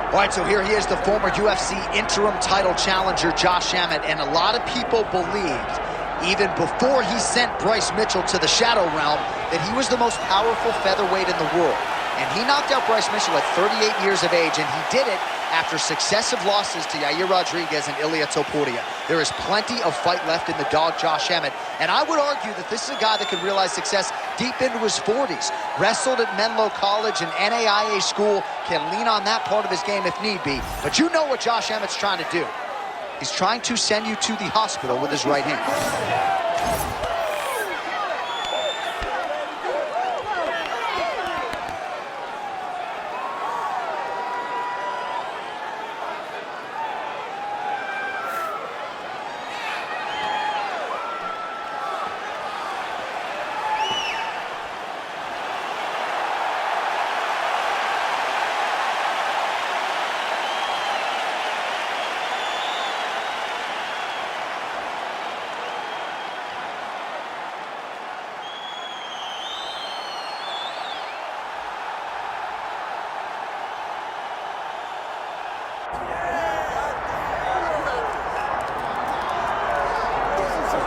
All right, so here he is, the former UFC interim title challenger, Josh Emmett, and a lot of people believed, even before he sent Bryce Mitchell to the Shadow Realm, that he was the most powerful featherweight in the world. And he knocked out Bryce Mitchell at 38 years of age, and he did it after successive losses to Yair Rodriguez and Ilia Topuria. There is plenty of fight left in the dog, Josh Emmett, and I would argue that this is a guy that could realize success deep into his 40s. Wrestled at Menlo College and NAIA school, can lean on that part of his game if need be. But you know what Josh Emmett's trying to do. He's trying to send you to the hospital with his right hand.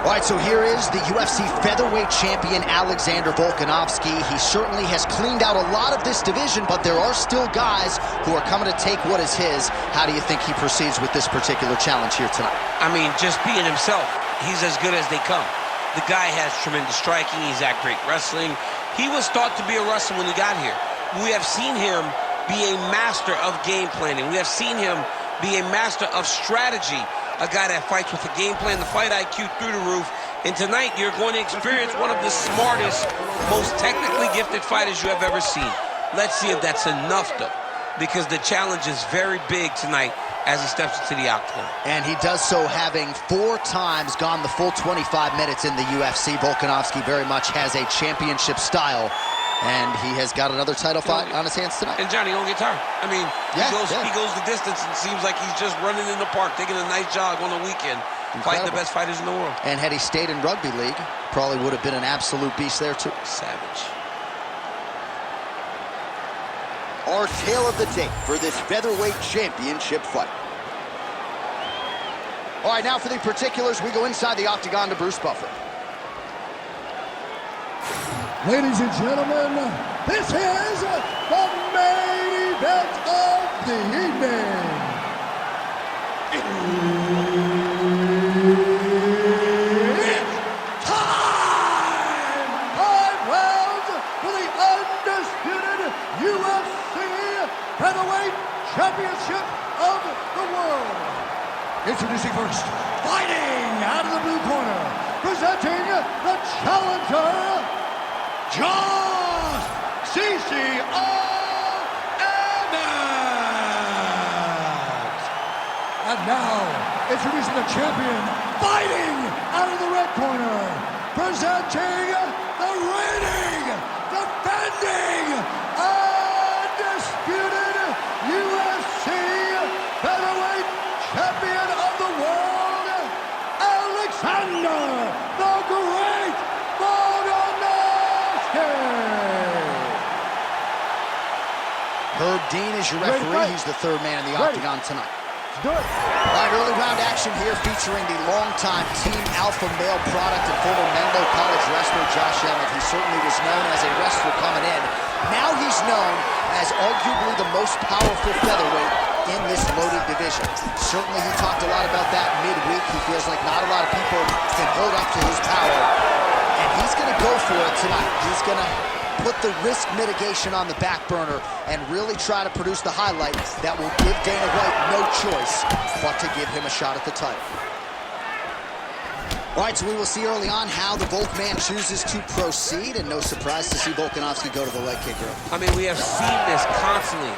All right, so here is the UFC featherweight champion, Alexander Volkanovski. He certainly has cleaned out a lot of this division, but there are still guys who are coming to take what is his. How do you think he proceeds with this particular challenge here tonight? I mean, just being himself. He's as good as they come. The guy has tremendous striking. He's at great wrestling. He was thought to be a wrestler when he got here. We have seen him be a master of game planning. We have seen him be a master of strategy. A guy that fights with a game plan, the fight IQ through the roof. And tonight, you're going to experience one of the smartest, most technically gifted fighters you have ever seen. Let's see if that's enough, though, because the challenge is very big tonight as he steps into the octagon. And he does so having 4 times gone the full 25 minutes in the UFC. Volkanovski very much has a championship style. And he has got another title fight on his hands tonight. And Johnny, don't get tired. I mean, he goes the distance and seems like he's just running in the park, taking a nice jog on the weekend, fighting the best fighters in the world. And had he stayed in rugby league, probably would have been an absolute beast there too. Savage. Our tale of the tape for this featherweight championship fight. All right, now for the particulars, we go inside the octagon to Bruce Buffer. Ladies and gentlemen, this is the main event of the evening. It's time! 5 rounds for the undisputed UFC Featherweight Championship of the world. Introducing first, fighting out of the blue corner, presenting the challenger, Josh CCO Emmett. And now, introducing the champion, fighting out of the red corner, presenting the reigning, defending, undisputed UFC featherweight champion of the world, Alexander the Great Herb Dean is your referee. He's the 3rd man in the octagon tonight. All right, early round action here featuring the longtime Team Alpha male product and former Menlo College wrestler Josh Emmett. He certainly was known as a wrestler coming in. Now he's known as arguably the most powerful featherweight in this loaded division. Certainly he talked a lot about that midweek. He feels like not a lot of people can hold up to his power. And he's going to go for it tonight. He's going to put the risk mitigation on the back burner and really try to produce the highlight that will give Dana White no choice but to give him a shot at the title. All right, so we will see early on how the Volk man chooses to proceed, and no surprise to see Volkanovski go to the leg kicker. I mean, we have seen this constantly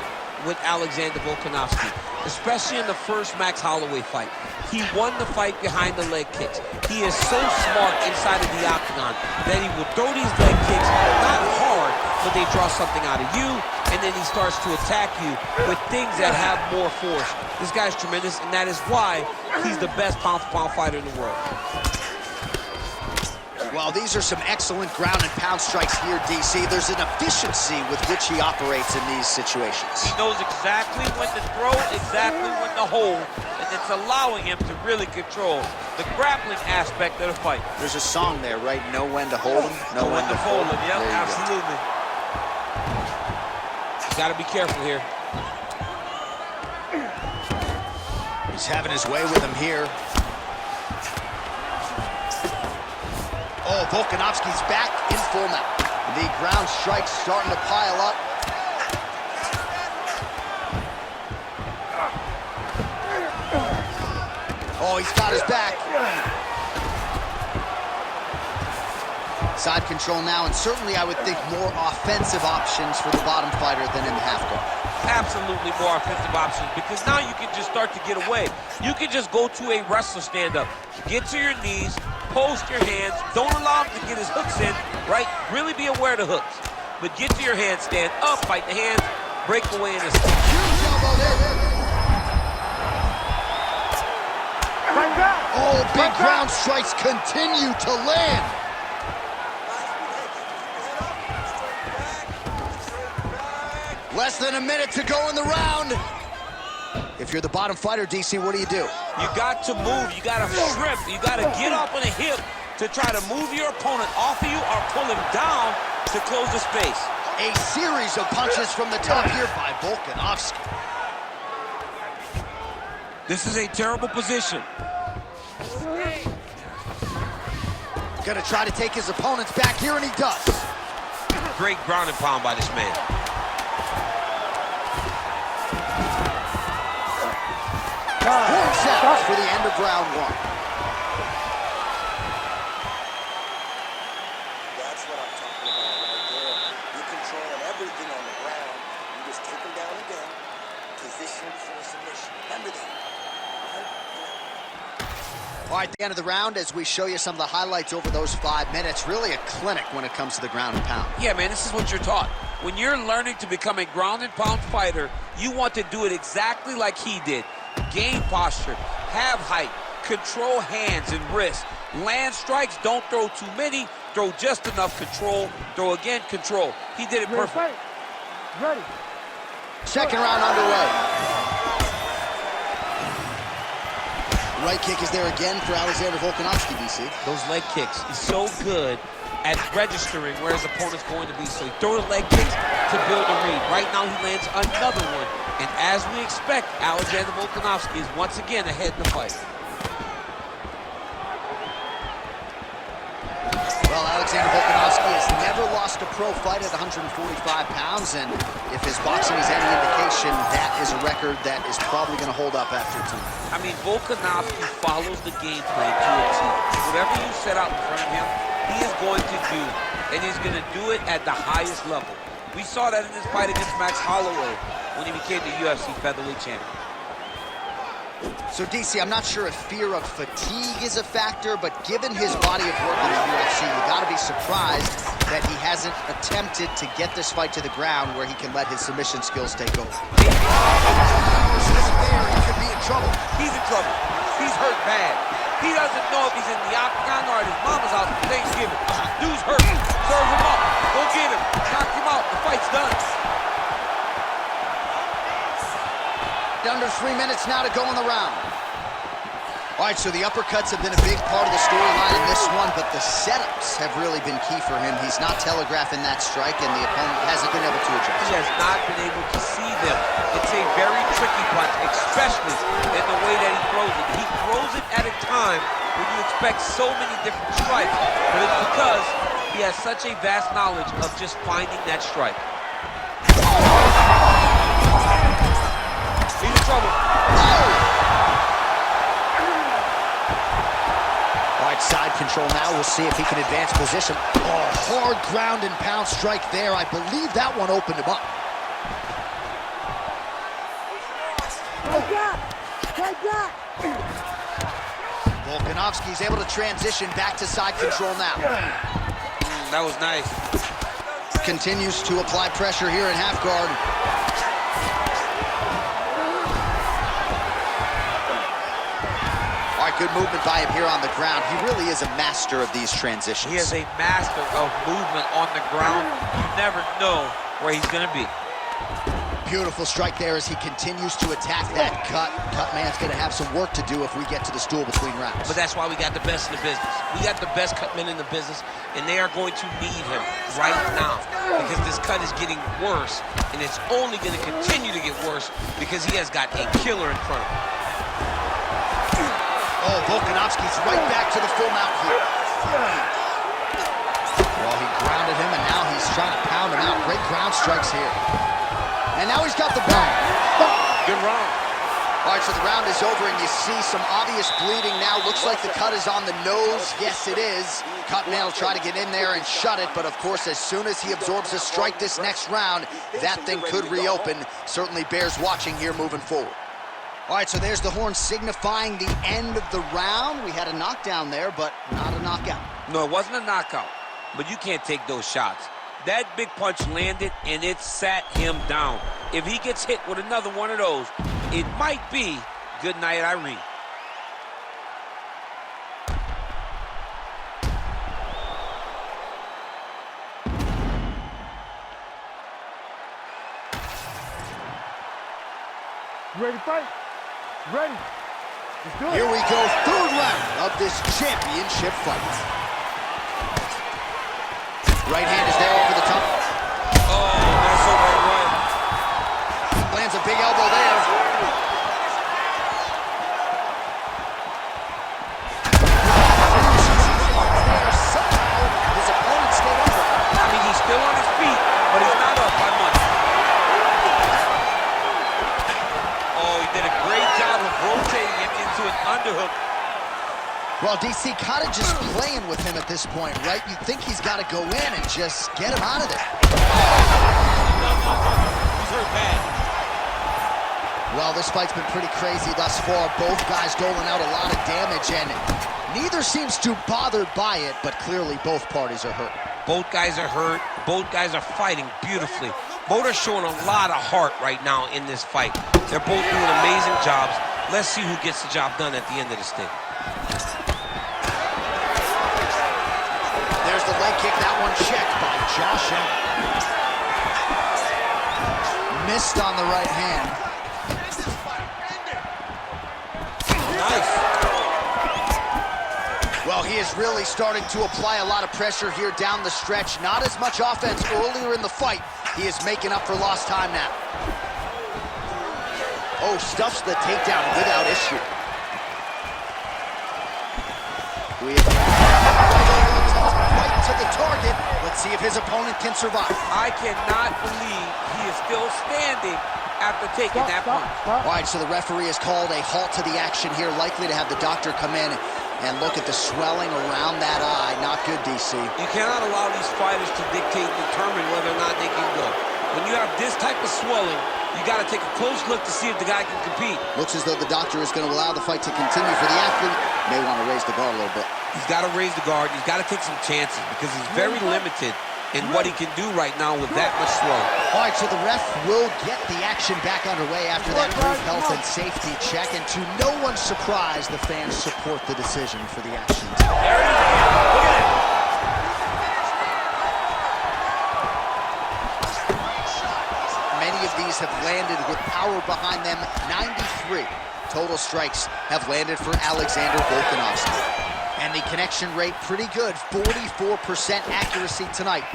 with Alexander Volkanovski, especially in the first Max Holloway fight. He won the fight behind the leg kicks. He is so smart inside of the octagon that he will throw these leg kicks, not hard, but they draw something out of you, and then he starts to attack you with things that have more force. This guy's tremendous, and that is why he's the best pound-for-pound fighter in the world. Well, these are some excellent ground and pound strikes here, DC. There's an efficiency with which he operates in these situations. He knows exactly when to throw, exactly when to hold, and it's allowing him to really control the grappling aspect of the fight. There's a song there, right? Know when to hold him, know when to fold him. Yep, There you absolutely. You gotta be careful here. He's having his way with him here. Oh, Volkanovski's back in full now. The ground strikes starting to pile up. Oh, he's got his back. Side control now, and certainly I would think more offensive options for the bottom fighter than in the half guard. Absolutely more offensive options, because now you can just start to get away. You can just go to a wrestler stand-up. Get to your knees, post your hands, don't allow him to get his hooks in, right? Really be aware of the hooks. But get to your hands, stand up, fight the hands, break away in his... Huge elbow there. Oh, big ground strikes continue to land. Less than a minute to go in the round. If you're the bottom fighter, DC, what do? You got to move, you got to shrimp, you got to get up on a hip to try to move your opponent off of you or pull him down to close the space. A series of punches from the top here by Volkanovski. This is a terrible position. Gonna try to take his opponents back here, and he does. Great ground and pound by this man. 4 seconds for the end of round 1. That's what I'm talking about right there. You're controlling everything on the ground. You just take him down again. Position for a submission. Remember that. All right, the end of the round as we show you some of the highlights over those 5 minutes. Really a clinic when it comes to the ground and pound. Yeah, man, this is what you're taught. When you're learning to become a ground and pound fighter, you want to do it exactly like he did. Gain posture, have height, control hands and wrists. Land strikes, don't throw too many, throw just enough, control, throw again, control. He did it perfect. Ready. Second round underway. Right kick is there again for Alexander Volkanovski, DC. Those leg kicks, he's so good at registering where his opponent's going to be. So he throws the leg kicks to build a read. Right now he lands another one. And as we expect, Alexander Volkanovski is once again ahead in the fight. Well, Alexander Volkanovski has never lost a pro fight at 145 pounds, and if his boxing is any indication, that is a record that is probably going to hold up after tonight. I mean, Volkanovski follows the game plan to a T. Whatever you set out in front of him, he is going to do, and he's going to do it at the highest level. We saw that in his fight against Max Holloway when he became the UFC featherweight champion. So, DC, I'm not sure if fear of fatigue is a factor, but given his body of work in the UFC, you got to be surprised that he hasn't attempted to get this fight to the ground where he can let his submission skills take over. He could be in trouble. He's in trouble. He's hurt bad. He doesn't know if he's in the octagon or at his mama's house for Thanksgiving. Dude's hurt. Serve him up. Go get him. Knock him out. The fight's done. Under 3 minutes now to go in the round. All right, so the uppercuts have been a big part of the storyline in this one, but the setups have really been key for him. He's not telegraphing that strike, and the opponent hasn't been able to adjust. He has not been able to see them. It's a very tricky punch, especially in the way that he throws it. He throws it at a time when you expect so many different strikes, but it's because he has such a vast knowledge of just finding that strike. He's in trouble. All right, side control now. We'll see if he can advance position. Oh, hard ground and pound strike there. I believe that one opened him up. Volkanovski's able to transition back to side control now. That was nice. Continues to apply pressure here in half guard. Yeah, good movement by him here on the ground. He really is a master of these transitions. He is a master of movement on the ground. You never know where he's going to be. Beautiful strike there as he continues to attack that cut. Cut man's going to have some work to do if we get to the stool between rounds. But that's why we got the best in the business. We got the best cut men in the business, and they are going to need him right now because this cut is getting worse, and it's only going to continue to get worse because he has got a killer in front of him. Oh, Volkanovski's right back to the full mount here. Well, he grounded him, and now he's trying to pound him out. Great ground strikes here. And now he's got the bell. Good round. All right, so the round is over, and you see some obvious bleeding now. Looks like the cut is on the nose. Yes, it is. Cutman will try to get in there and shut it, but of course, as soon as he absorbs a strike this next round, that thing could reopen. Certainly bears watching here moving forward. All right, so there's the horn signifying the end of the round. We had a knockdown there, but not a knockout. No, it wasn't a knockout, but you can't take those shots. That big punch landed, and it sat him down. If he gets hit with another one of those, it might be good night, Irene. You ready to fight? Ready. Let's do it. Here we go, third round of this championship fight. Right hand is there over the top. Oh, that's so right. Lands a big elbow there. His opponent stayed up. I mean, he's still on his feet, but he's not up by much. Oh, he did a great job of rotating him into an underhook. Well, DC kind of just playing with him at this point, right? You think he's got to go in and just get him out of there. He's hurt bad. Well, this fight's been pretty crazy thus far. Both guys doling out a lot of damage, and neither seems too bothered by it, but clearly both parties are hurt. Both guys are hurt. Both guys are fighting beautifully. Both are showing a lot of heart right now in this fight. They're both doing amazing jobs. Let's see who gets the job done at the end of this thing. There's the leg kick, that one checked by Josh Emmett. Missed on the right hand. Nice. Well, he is really starting to apply a lot of pressure here down the stretch. Not as much offense earlier in the fight. He is making up for lost time now. Oh, stuffs the takedown without issue. We have right to the target. Let's see if his opponent can survive. I cannot believe he is still standing after taking that punch. All right, so the referee has called a halt to the action here, likely to have the doctor come in and look at the swelling around that eye. Not good, DC. You cannot allow these fighters to dictate and determine whether or not they can go. When you have this type of swelling, you got to take a close look to see if the guy can compete. Looks as though the doctor is going to allow the fight to continue for the athlete. May want to raise the guard a little bit. He's got to raise the guard. He's got to take some chances because he's very limited in what he can do right now with that much swelling. All right, so the ref will get the action back underway after that brief health and safety check. And to no one's surprise, the fans support the decision for the action. There it is again. Look at it. Many of these have landed with power behind them. 93 total strikes have landed for Alexander Volkanovski. And the connection rate pretty good, 44% accuracy tonight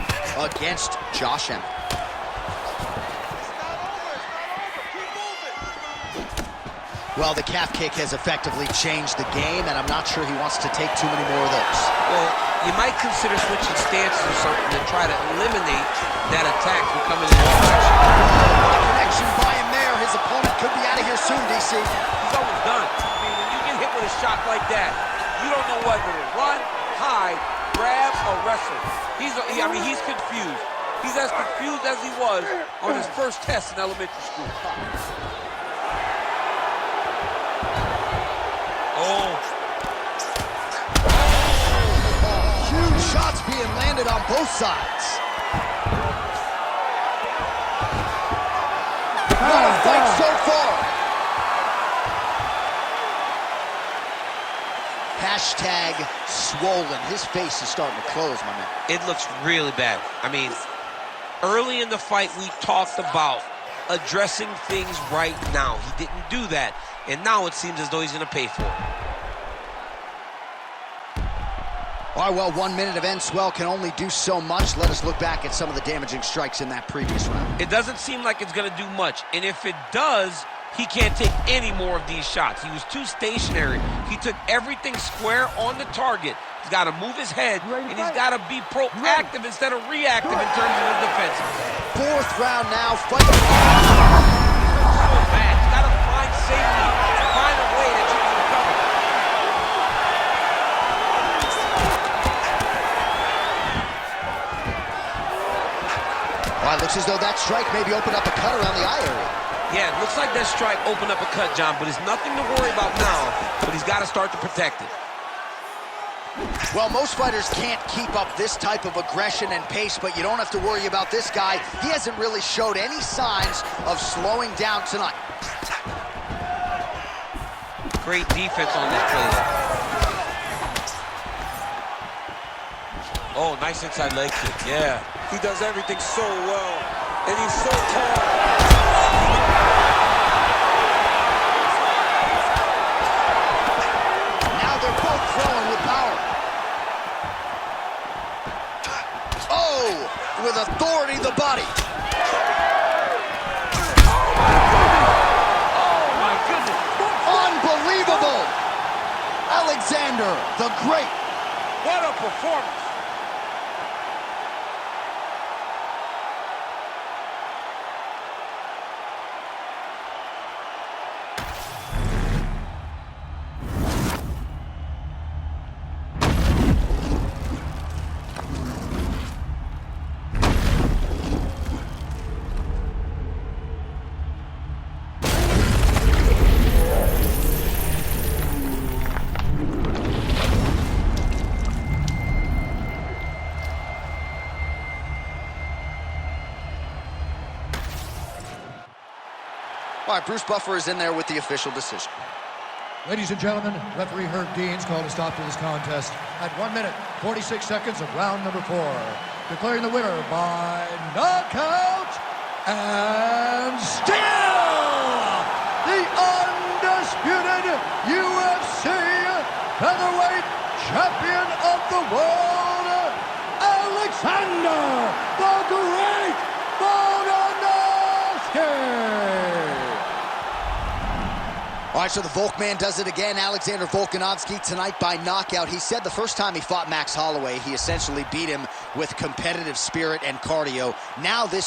against Josh Emmett. Well, the calf kick has effectively changed the game, and I'm not sure he wants to take too many more of those. Well, you might consider switching stances or something to try to eliminate that attack from coming in his direction. Connection by him there. His opponent could be out of here soon, DC. He's almost done. I mean, when you get hit with a shot like that, you don't know whether to run, hide, grab, or wrestle. He's confused. He's as confused as he was on his first test in elementary school. Oh. Huge shots being landed on both sides. What a fight so far. Hashtag swollen. His face is starting to close, my man. It looks really bad. I mean, early in the fight, we talked about addressing things right now. He didn't do that, and now it seems as though he's going to pay for it. All right, well, 1 minute of end swell can only do so much. Let us look back at some of the damaging strikes in that previous round. It doesn't seem like it's going to do much, and if it does, he can't take any more of these shots. He was too stationary. He took everything square on the target. He's got to move his head, and he's got to be proactive instead of reactive in terms of his defense. Fourth round now, fight. So bad. He's got to find safety, find a way that you can recover. All right, looks as though that strike maybe opened up a cut around the eye area. Yeah, it looks like that strike opened up a cut, John, but it's nothing to worry about now, but he's got to start to protect it. Well, most fighters can't keep up this type of aggression and pace, but you don't have to worry about this guy. He hasn't really showed any signs of slowing down tonight. Great defense on this play. Oh, nice inside leg kick, yeah. He does everything so well, and he's so tall. Now they're both throwing with power. Oh, with authority, the body. Oh, my goodness. Unbelievable. Alexander, the Great. What a performance. All right, Bruce Buffer is in there with the official decision. Ladies and gentlemen, referee Herb Dean's called a stop to this contest at 1 minute, 46 seconds of round number 4. Declaring the winner by knockout and still the undisputed UFC featherweight champion of the world, Alexander the Great Volkanovski. All right, so the Volkman does it again. Alexander Volkanovski tonight by knockout. He said the first time he fought Max Holloway, he essentially beat him with competitive spirit and cardio. Now this